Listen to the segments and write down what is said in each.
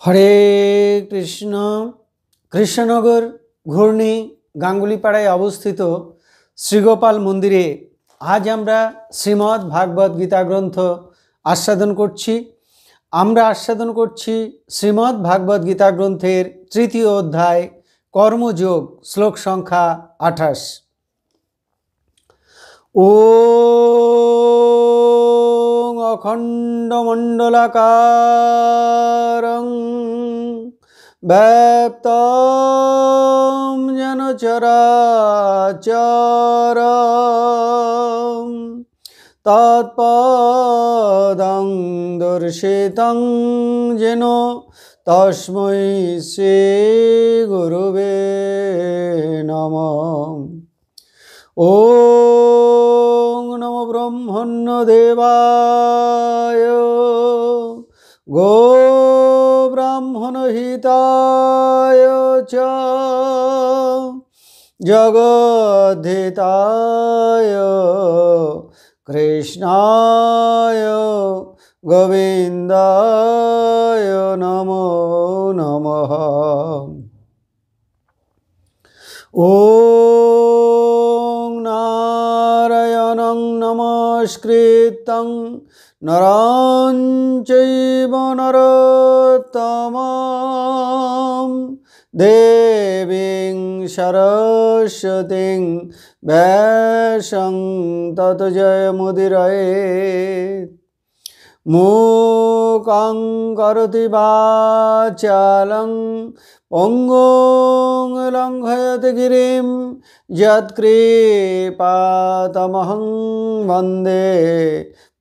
হরে কৃষ্ণ। কৃষ্ণনগর ঘূর্ণি গাঙ্গুলিপাড়ায় অবস্থিত শ্রীগোপাল মন্দিরে আজ আমরা শ্রীমদ্ ভাগবত গীতা গ্রন্থ আস্বাদন করছি। আমরা আস্বাদন করছি শ্রীমদ্ ভাগবত গীতা গ্রন্থের তৃতীয় অধ্যায় কর্মযোগ, শ্লোক সংখ্যা 28। ওম অখণ্ডমণ্ডলাকারং ব্যাপ্তং যেন চরাচরম তৎপদং দর্শিতং যেন তস্मै শ্রী গুরুবে নমঃ। ওম নমো ব্রহ্মণ্য দেবায় গো ব্রাহ্মণ হিতায় চ জগদ্ধিতায় কৃষ্ণায় গোবিন্দায় নমো নমঃ। ওম নারায়ণং নমস্কৃত্যং নরং চৈব নরোত্তমং দেবীং সরস্বতীং ব্যাসং ততো জয়মুদীরয়েৎ। মূকং করোতি বাচালং পঙ্গুং লঙ্ঘয়তে গিরিম যৎকৃপাতমহং বন্দে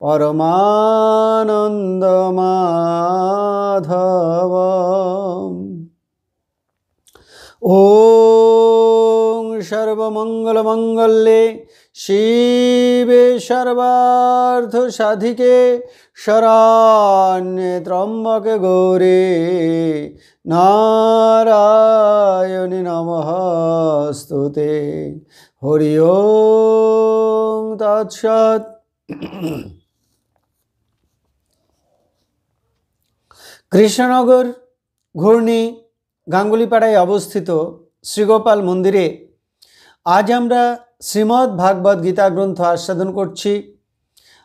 পরমানন্দমাধবম। ওম সর্বমঙ্গলমঙ্গলে শিবে সর্বার্থ সাধিকে শরণ্যে ত্র্যম্বকে গৌরী নারায়ণী নমস্তুতে। হরি ওম তৎসৎ। কৃষ্ণনগর ঘূর্ণি গাঙ্গুলিপাড়ায় অবস্থিত শ্রীগোপাল মন্দিরে আজ আমরা শ্রীমদ্ ভাগবত গীতা গ্রন্থ আস্বাদন করছি।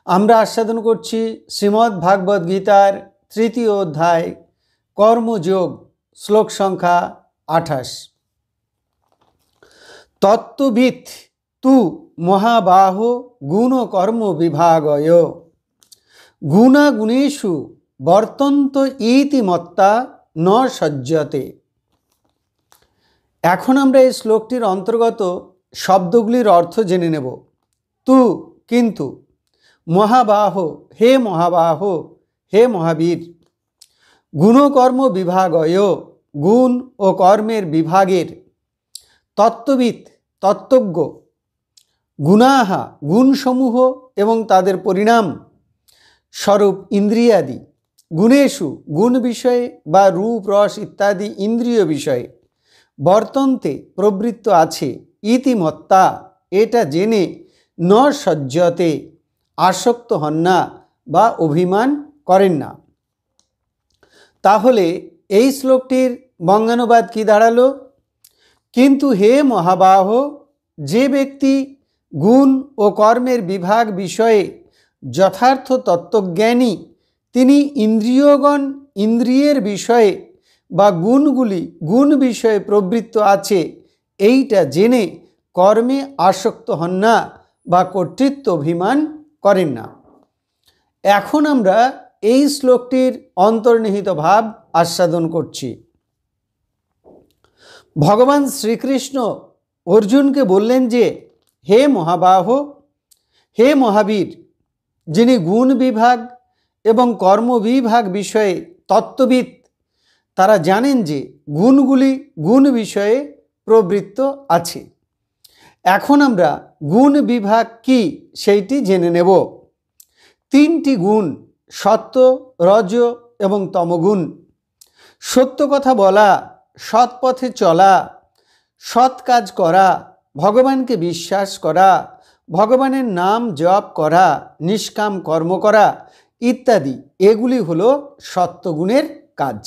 আমরা আস্বাদন করছি শ্রীমদ্ ভাগবত গীতার তৃতীয় অধ্যায় কর্মযোগ, শ্লোক সংখ্যা 28। তত্ত্ববিৎ তু মহাবাহো গুণ কর্ম বিভাগয় গুণাগুণেষু বর্তন্ত ইতি মত্তা ন সজ্জতে। এখন আমরা এই শ্লোকটির অন্তর্গত শব্দগুলির অর্থ জেনে নেব। তু কিন্তু, মহাবাহ হে মহাবাহ, হে মহাবীর, গুণকর্ম বিভাগয় গুণ ও কর্মের বিভাগের, তত্ত্ববিৎ তত্ত্বজ্ঞ, গুণাহা গুণসমূহ এবং তাদের পরিণাম, স্বরূপ ইন্দ্রিয়াদি, গুণেষু গুণ বিষয়ে বা রূপ রস ইত্যাদি ইন্দ্রিয় বিষয়ে, বর্তন্তে প্রবৃত্ত আছে, ইতিমত্তা এটা জেনে, ন সজ্জতে আসক্ত হন না বা অভিমান করেন না। তাহলে এই শ্লোকটির বঙ্গানুবাদ কি দাঁড়ালো? কিন্তু হে মহাবাহ, যে ব্যক্তি গুণ ও কর্মের বিভাগ বিষয়ে যথার্থ তত্ত্বজ্ঞানী, তিনি ইন্দ্রিয়গণ ইন্দ্রিয়ের বিষয়ে বা গুণগুলি গুণ বিষয়ে প্রবৃত্ত আছে এইটা জেনে কর্মে আসক্ত হন না বা কর্তৃত্ব অভিমান করেন না। এখন আমরা এই শ্লোকটির অন্তর্নিহিত ভাব আস্বাদন করছি। ভগবান শ্রীকৃষ্ণ অর্জুনকে বললেন যে, হে মহাবাহ, হে মহাবীর, যিনি গুণ বিভাগ এবং কর্মবিভাগ বিষয়ে তত্ত্ববিৎ, তারা জানেন যে গুণগুলি গুণ বিষয়ে প্রবৃত্ত আছে। এখন আমরা গুণ বিভাগ কি সেইটি জেনে নেব। তিনটি গুণ, সত্ত্ব, রজ এবং তমগুণ। সত্য কথা বলা, সৎ পথে চলা, সৎ কাজ করা, ভগবানকে বিশ্বাস করা, ভগবানের নাম জপ করা, নিষ্কাম কর্ম করা ইত্যাদি, এগুলি হলো সত্ত্বগুণের কাজ।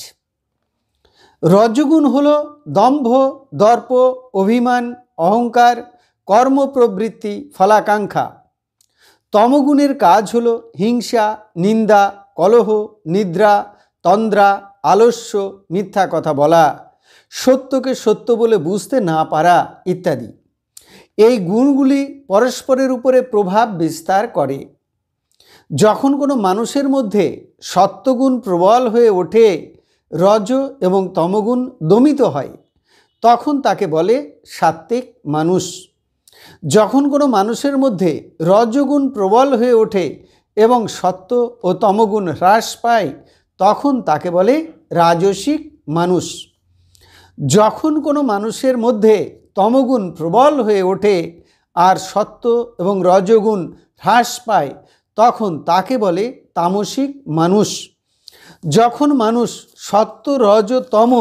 রজগুণ হলো দম্ভ, দর্প, অভিমান, অহংকার, কর্মপ্রবৃত্তি, ফলাকাঙ্ক্ষা। তমগুণের কাজ হলো হিংসা, নিন্দা, কলহ, নিদ্রা, তন্দ্রা, আলস্য, মিথ্যা কথা বলা, সত্যকে সত্য বলে বুঝতে না পারা ইত্যাদি। এই গুণগুলি পরস্পরের উপরে প্রভাব বিস্তার করে। যখন কোনো মানুষের মধ্যে সত্ত্বগুণ প্রবল হয়ে ওঠে, রজ এবং তমগুণ দমিত হয়, তখন তাকে বলে সাত্ত্বিক মানুষ। যখন কোনো মানুষের মধ্যে রজগুণ প্রবল হয়ে ওঠে এবং সত্ত্ব ও তমগুণ হ্রাস পায়, তখন তাকে বলে রাজসিক মানুষ। যখন কোনো মানুষের মধ্যে তমগুণ প্রবল হয়ে ওঠে আর সত্ত্ব এবং রজগুণ হ্রাস পায়, তখন তাকে বলে তামসিক মানুষ। যখন মানুষ সত্ত্ব, রজ, তম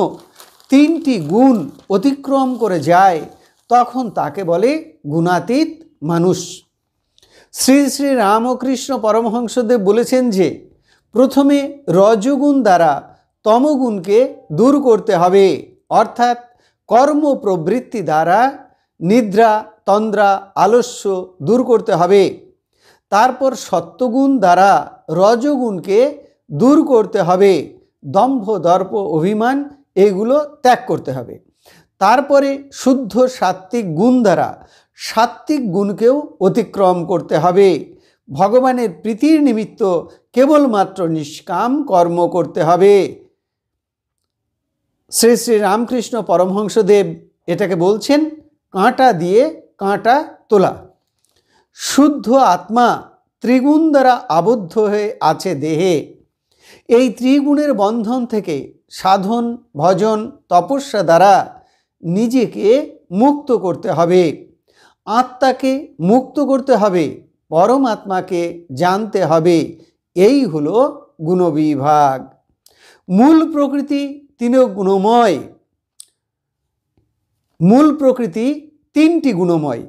তিনটি গুণ অতিক্রম করে যায়, তখন তাকে বলে গুণাতীত মানুষ। শ্রী শ্রী রামকৃষ্ণ পরমহংসদেব বলেছেন যে প্রথমে রজগুণ দ্বারা তমগুণকে দূর করতে হবে, অর্থাৎ কর্ম প্রবৃত্তি দ্বারা নিদ্রা, তন্দ্রা, আলস্য দূর করতে হবে। তারপর সত্ত্বগুণ দ্বারা রজগুণকে দূর করতে হবে, দম্ভ, দর্প, অভিমান এগুলো ত্যাগ করতে হবে। তারপরে শুদ্ধ সাত্ত্বিক গুণ দ্বারা সাত্ত্বিক গুণকেও অতিক্রম করতে হবে। ভগবানের প্রীতির নিমিত্ত কেবলমাত্র নিষ্কাম কর্ম করতে হবে। শ্রী শ্রী রামকৃষ্ণ পরমহংসদেব এটাকে বলছেন কাঁটা দিয়ে কাঁটা তোলা। শুদ্ধ আত্মা ত্রিগুণ দ্বারা আবদ্ধ হয়ে আছে দেহে। এই ত্রিগুণের বন্ধন থেকে সাধন, ভজন, তপস্যা দ্বারা নিজেকে মুক্ত করতে হবে। আত্মাকে মুক্ত করতে হবে, পরমাত্মাকে জানতে হবে। এই হলো গুণবিভাগ। মূল প্রকৃতি তিনও গুণময়। মূল প্রকৃতি তিনটি গুণময়।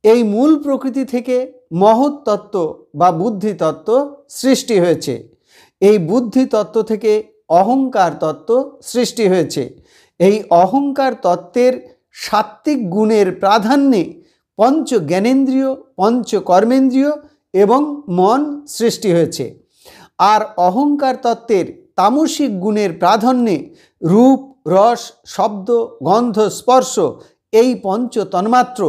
এই মূল প্রকৃতি থেকে মহৎ তত্ত্ব বা বুদ্ধি তত্ত্ব সৃষ্টি হয়েছে। এই বুদ্ধি তত্ত্ব থেকে অহংকার তত্ত্ব সৃষ্টি হয়েছে। এই অহংকার তত্ত্বের সাত্ত্বিক গুণের প্রাধান্যে পঞ্চ জ্ঞানেন্দ্রিয়, পঞ্চ কর্মেন্দ্রিয় এবং মন সৃষ্টি হয়েছে। আর অহংকার তত্ত্বের তামসিক গুণের প্রাধান্যে রূপ, রস, শব্দ, গন্ধ, স্পর্শ এই পঞ্চ তন্মাত্র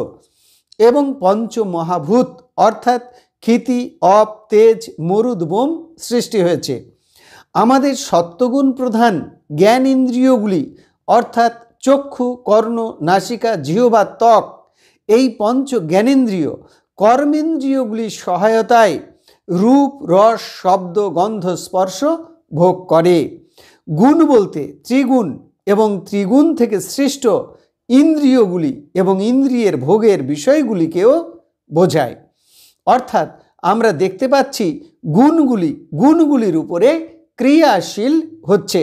এবং পঞ্চ মহাভূত অর্থাৎ ক্ষিতি, অপ, তেজ, মরুদ, বোম সৃষ্টি হয়েছে। আমাদের সত্ত্বগুণ প্রধান জ্ঞান ইন্দ্রিয়গুলি অর্থাৎ চক্ষু, কর্ণ, নাসিকা, জিহ্বা, ত্বক এই পঞ্চ জ্ঞানেন্দ্রিয় কর্মেন্দ্রিয়গুলির সহায়তায় রূপ, রস, শব্দ, গন্ধ, স্পর্শ ভোগ করে। গুণ বলতে ত্রিগুণ এবং ত্রিগুণ থেকে সৃষ্ট ইন্দ্রিয়গুলি এবং ইন্দ্রিয়ের ভোগের বিষয়গুলিকেও বোঝায়। অর্থাৎ আমরা দেখতে পাচ্ছি গুণগুলির উপরে ক্রিয়াশীল হচ্ছে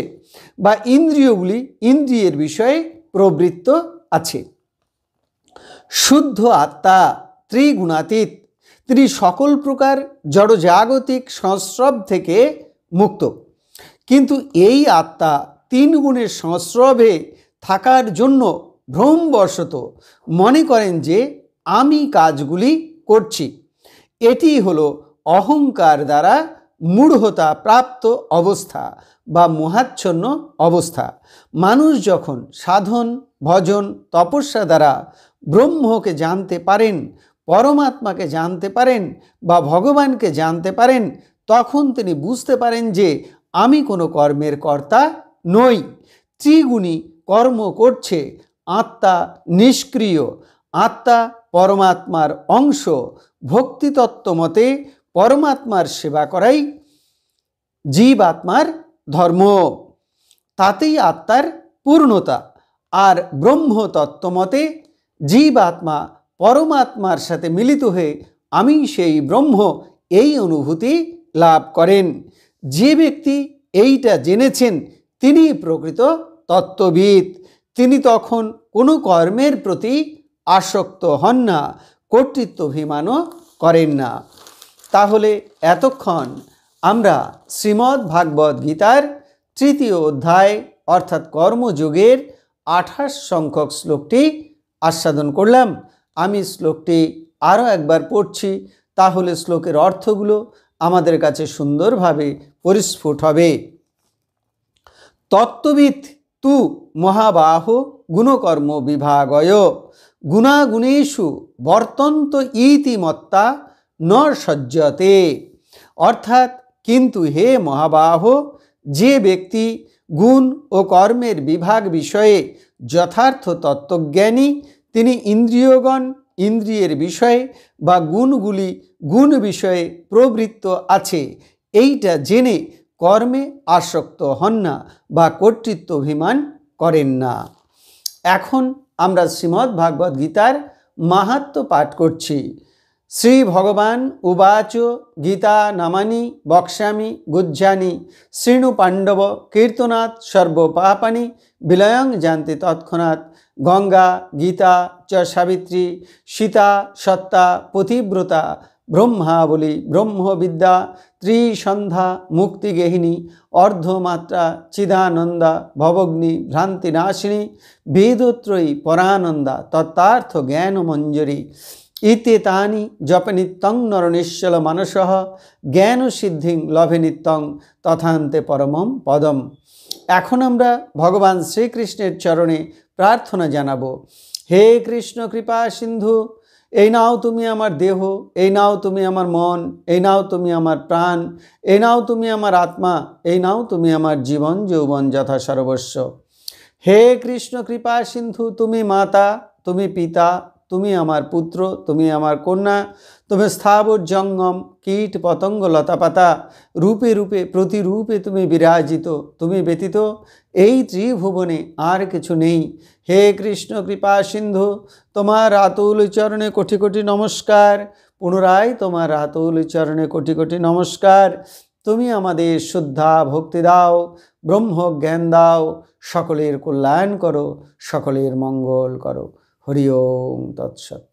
বা ইন্দ্রিয়গুলি ইন্দ্রিয়ের বিষয়ে প্রবৃত্ত আছে। শুদ্ধ আত্মা ত্রিগুণাতীত। তিনি সকল প্রকার জড়জাগতিক সংস্রব থেকে মুক্ত। কিন্তু এই আত্মা তিন গুণের সংস্রবে থাকার জন্য ভ্রমবশত মনে করেন যে আমি কাজগুলি করছি। এটি হলো অহংকার দ্বারা মূঢ়তা প্রাপ্ত অবস্থা বা মোহাচ্ছন্ন অবস্থা। মানুষ যখন সাধন, ভজন, তপস্যা দ্বারা ব্রহ্মকে জানতে পারেন, পরমাত্মাকে জানতে পারেন বা ভগবানকে জানতে পারেন, তখন তিনি বুঝতে পারেন যে আমি কোনো কর্মের কর্তা নই। ত্রিগুণী কর্ম করছে, আত্মা নিষ্ক্রিয়। আত্মা পরমাত্মার অংশ। ভক্তিতত্ত্ব মতে পরমাত্মার সেবা করাই জীবাত্মার ধর্ম। তাতেই আত্মার পূর্ণতা। আর ব্রহ্মতত্ত্ব মতে জীবাত্মা পরমাত্মার সাথে মিলিত হয়ে আমি সেই ব্রহ্ম এই অনুভূতি লাভ করেন। যে ব্যক্তি এইটা জেনেছেন তিনি প্রকৃত তত্ত্ববিদ। তিনি তখন কোনো কর্মের প্রতি আসক্ত হন না, কর্তৃত্বাভিমানও করেন না। তাহলে এতক্ষণ আমরা শ্রীমদ্ ভাগবত গীতার তৃতীয় অধ্যায় অর্থাৎ কর্মযোগের 28 সংখ্যক শ্লোকটি আস্বাদন করলাম। আমি শ্লোকটি আরও একবার পড়ছি, তাহলে শ্লোকের অর্থগুলো আমাদের কাছে সুন্দরভাবে পরিস্ফুট হবে। তত্ত্ববিদ তু মহাবাহ গুণকর্ম বিভাগয় গুণাগুণেষু বর্তন্ত ইতি মত্তা ন সজ্জতে। অর্থাৎ কিন্তু হে মহাবাহ, যে ব্যক্তি গুণ ও কর্মের বিভাগ বিষয়ে যথার্থ তত্ত্বজ্ঞানী, তিনি ইন্দ্রিয়গণ ইন্দ্রিয়ের বিষয়ে বা গুণগুলি গুণ বিষয়ে প্রবৃত্ত আছে এইটা জেনে কর্মে আসক্ত হন না বা কর্তৃত্ব অভিমান করেন না। এখন আমরা শ্রীমদ্ ভাগবত গীতার মাহাত্ম্য পাঠ করছি। শ্রী ভগবান উবাচ গীতা নামানি বক্ষ্যামি গুহ্যানি শৃণু পাণ্ডব কীর্তনাৎ সর্বপাপানি বিলয়ং যান্তি তৎক্ষণাৎ গঙ্গা গীতা চ সাবিত্রী সীতা সত্তা পতিব্রতা ব্রহ্মাবলী ব্রহ্মবিদ্যা ত্রিসন্ধ্যা মুক্তিগেহিনী অর্ধমাত্রা চিদানন্দা ভবগ্নি ভ্রান্তিনাশিনী বেদত্রয়ী পরানন্দা তত্ত্বার্থ জ্ঞানমঞ্জরি ইত্যেতানি জপে নিত্যং নরনিশ্চল মানসঃ জ্ঞান সিদ্ধিং লভে নিত্যং তথান্তে পরমম পদম। এখন আমরা ভগবান শ্রীকৃষ্ণের চরণে প্রার্থনা জানাবো। হে কৃষ্ণ কৃপা সিন্ধু, এই নাও তুমি আমার দেহ, এই নাও তুমি আমার মন, এই নাও তুমি আমার প্রাণ, এই নাও তুমি আমার আত্মা, এই নাও তুমি আমার জীবন যৌবন যথা সর্বস্ব। হে কৃষ্ণ কৃপা সিন্ধু, তুমি মাতা, তুমি পিতা, তুমি আমার পুত্র, তুমি আমার কন্যা, তুমি স্থাবর জঙ্গম কীট পতঙ্গ লতাপাতা রূপে রূপে প্রতিরূপে তুমি বিরাজিত, তুমি ব্যতীত এই ত্রিভুবনে আর কিছু নেই। হে কৃষ্ণ কৃপা সিন্ধু, তোমার আতুল চরণে কোটি কোটি নমস্কার। পুনরায় তোমার আতুল চরণে কোটি কোটি নমস্কার। তুমি আমাদের শুদ্ধা ভক্তি দাও, ব্রহ্ম জ্ঞান দাও, সকলের কল্যাণ করো, সকলের মঙ্গল করো। হরি ওম তৎসৎ।